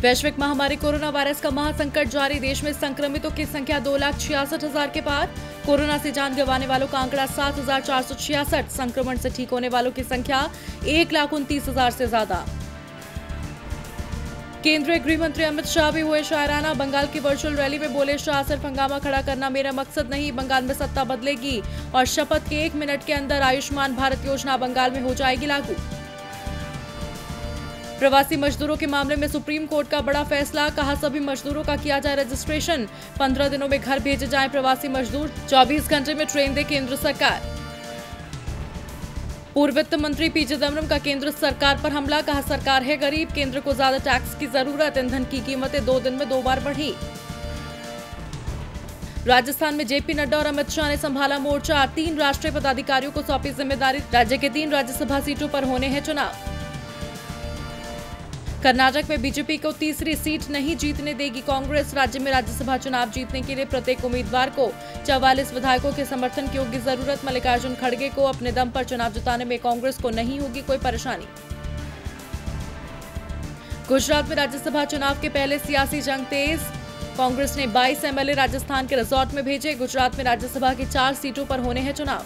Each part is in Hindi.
वैश्विक महामारी कोरोना वायरस का महासंकट जारी। देश में संक्रमितों की संख्या 2,66,000 के पार। कोरोना से जान गंवाने वालों का आंकड़ा 7,466। संक्रमण से ठीक होने वालों की संख्या 1,29,000 से ज्यादा। केंद्रीय गृह मंत्री अमित शाह भी हुए शायराना। बंगाल की वर्चुअल रैली में बोले शाह, सिर्फ हंगामा खड़ा करना मेरा मकसद नहीं, बंगाल में सत्ता बदलेगी और शपथ के 1 मिनट के अंदर आयुष्मान भारत योजना बंगाल में हो जाएगी लागू। प्रवासी मजदूरों के मामले में सुप्रीम कोर्ट का बड़ा फैसला। कहा, सभी मजदूरों का किया जाए रजिस्ट्रेशन। 15 दिनों में घर भेजे जाएं प्रवासी मजदूर। 24 घंटे में ट्रेन दे केंद्र सरकार। पूर्व वित्त मंत्री पी चिदम्बरम का केंद्र सरकार पर हमला। कहा, सरकार है गरीब, केंद्र को ज्यादा टैक्स की जरूरत। ईंधन की कीमतें 2 दिन में 2 बार बढ़ी। राजस्थान में जेपी नड्डा और अमित शाह ने संभाला मोर्चा। 3 राष्ट्रीय पदाधिकारियों को सौंपी जिम्मेदारी। राज्य के 3 राज्यसभा सीटों पर होने हैं चुनाव। कर्नाटक में बीजेपी को तीसरी सीट नहीं जीतने देगी कांग्रेस। राज्य में राज्यसभा चुनाव जीतने के लिए प्रत्येक उम्मीदवार को 44 विधायकों के समर्थन की होगी जरूरत। मल्लिकार्जुन खड़गे को अपने दम पर चुनाव जिताने में कांग्रेस को नहीं होगी कोई परेशानी। गुजरात में राज्यसभा चुनाव के पहले सियासी जंग तेज। कांग्रेस ने 22 एमएलए राजस्थान के रिजॉर्ट में भेजे। गुजरात में राज्यसभा की 4 सीटों पर होने हैं चुनाव।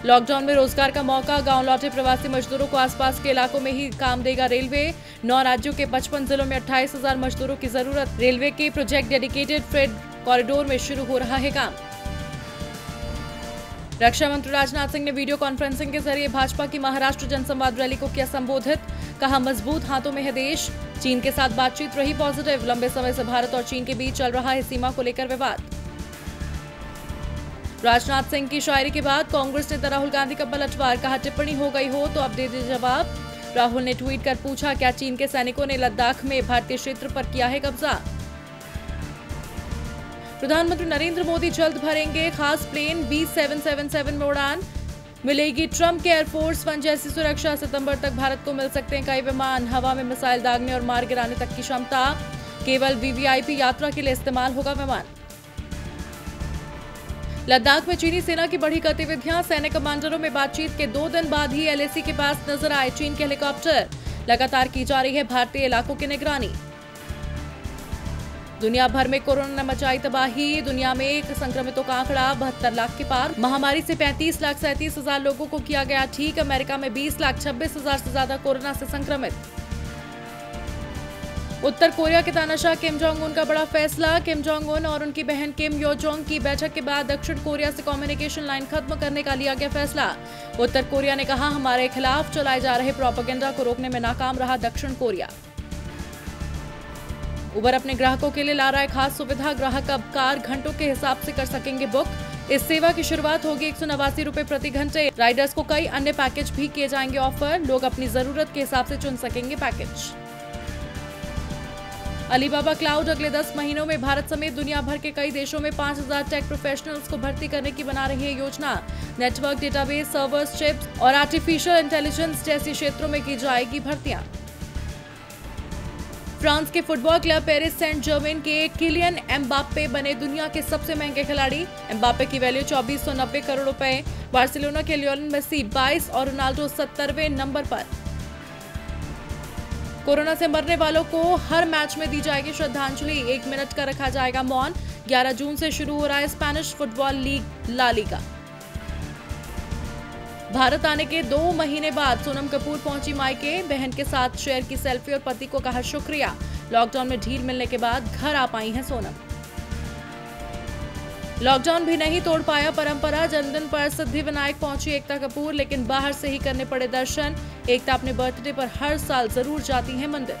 लॉकडाउन में रोजगार का मौका। गांव लौटे प्रवासी मजदूरों को आसपास के इलाकों में ही काम देगा रेलवे। 9 राज्यों के 55 जिलों में 28,000 मजदूरों की जरूरत। रेलवे के प्रोजेक्ट डेडिकेटेड फ्रेट कॉरिडोर में शुरू हो रहा है काम। रक्षा मंत्री राजनाथ सिंह ने वीडियो कॉन्फ्रेंसिंग के जरिए भाजपा की महाराष्ट्र जनसंवाद रैली को किया संबोधित। कहा, मजबूत हाथों में है देश। चीन के साथ बातचीत रही पॉजिटिव। लंबे समय से भारत और चीन के बीच चल रहा है सीमा को लेकर विवाद। राजनाथ सिंह की शायरी के बाद कांग्रेस नेता राहुल गांधी का पलटवार। कहा, टिप्पणी हो गई हो तो अब दे दीजिए जवाब। राहुल ने ट्वीट कर पूछा, क्या चीन के सैनिकों ने लद्दाख में भारतीय क्षेत्र पर किया है कब्जा। प्रधानमंत्री नरेंद्र मोदी जल्द भरेंगे खास प्लेन B777 में उड़ान। मिलेगी ट्रंप के एयरफोर्स 1 जैसी सुरक्षा। सितंबर तक भारत को मिल सकते हैं कई विमान। हवा में मिसाइल दागने और मार गिराने तक की क्षमता। केवल VVIP यात्रा के लिए इस्तेमाल होगा विमान। लद्दाख में चीनी सेना की बढ़ी गतिविधियां। सैन्य कमांडरों में बातचीत के 2 दिन बाद ही LAC के पास नजर आए चीन के हेलीकॉप्टर। लगातार की जा रही है भारतीय इलाकों की निगरानी। दुनिया भर में कोरोना ने मचाई तबाही। दुनिया में संक्रमितों का आंकड़ा 72 लाख के पार। महामारी से 35,37,000 लोगों को किया गया ठीक। अमेरिका में 20,26,000 से ज्यादा कोरोना से संक्रमित। उत्तर कोरिया के तानाशाह किम जोंग उन का बड़ा फैसला। किम जोंग उन और उनकी बहन किम यो जोंग की बैठक के बाद दक्षिण कोरिया से कम्युनिकेशन लाइन खत्म करने का लिया गया फैसला। उत्तर कोरिया ने कहा, हमारे खिलाफ चलाए जा रहे प्रोपेगेंडा को रोकने में नाकाम रहा दक्षिण कोरिया। उबर अपने ग्राहकों के लिए ला रहा है खास सुविधा। ग्राहक अब कार घंटों के हिसाब से कर सकेंगे बुक। इस सेवा की शुरुआत होगी 189 रुपए प्रति घंटे। राइडर्स को कई अन्य पैकेज भी किए जाएंगे ऑफर। लोग अपनी जरूरत के हिसाब से चुन सकेंगे पैकेज। अलीबाबा क्लाउड अगले 10 महीनों में भारत समेत दुनिया भर के कई देशों में 5,000 टेक प्रोफेशनल्स को भर्ती करने की बना रही है योजना। नेटवर्क, डेटाबेस, सर्वर्स, चिप्स और आर्टिफिशियल इंटेलिजेंस जैसे क्षेत्रों में की जाएगी भर्तियां। फ्रांस के football club Paris Saint Germain के किलियन एम्बाप्पे बने दुनिया के सबसे महंगे खिलाड़ी। एम्बाप्पे की वैल्यू 2490 करोड़ रुपए। बार्सिलोना के लियोनेल मेसी 22 और रोनाल्डो 70वें नंबर पर। कोरोना से मरने वालों को हर मैच में दी जाएगी श्रद्धांजलि। 1 मिनट का रखा जाएगा मौन। 11 जून से शुरू हो रहा है Spanish football league La Liga. Bharat आने के 2 महीने बाद सोनम कपूर पहुंची मायके। बहन के साथ शेयर की सेल्फी और पति को कहा शुक्रिया। लॉकडाउन में ढील मिलने के बाद घर आ पाई हैं सोनम। लॉकडाउन भी नहीं तोड़ पाया परंपरा। जन्मदिन पर सिद्धिविनायक पहुंची एकता कपूर, लेकिन बाहर से ही करने पड़े दर्शन। एकता अपने बर्थडे पर हर साल जरूर जाती हैं मंदिर।